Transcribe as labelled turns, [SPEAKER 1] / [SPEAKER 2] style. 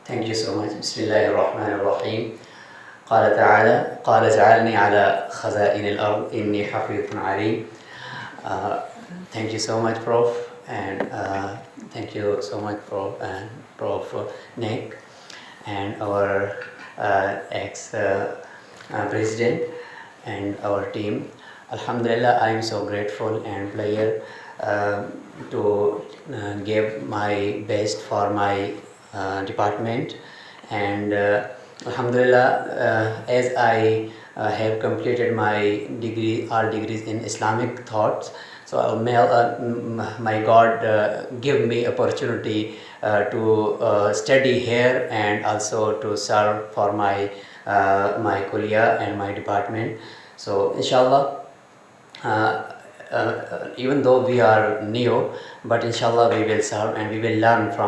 [SPEAKER 1] Thank you so much. Bismillahirrahmanirrahim. قال تعالى قال اجعلني على خزائن الأرض إني حفيظ عليم. Thank you so much, Prof. And thank you so much, Prof. Nick, and our ex-president and our team. Alhamdulillah, I am so grateful and pleasure to give my best for my department. And Alhamdulillah, as I have completed my degree, all degrees in Islamic thoughts, so may my God give me opportunity to study here and also to serve for my my kuliya and my department. So inshallah, even though we are new, but inshallah we will serve and we will learn from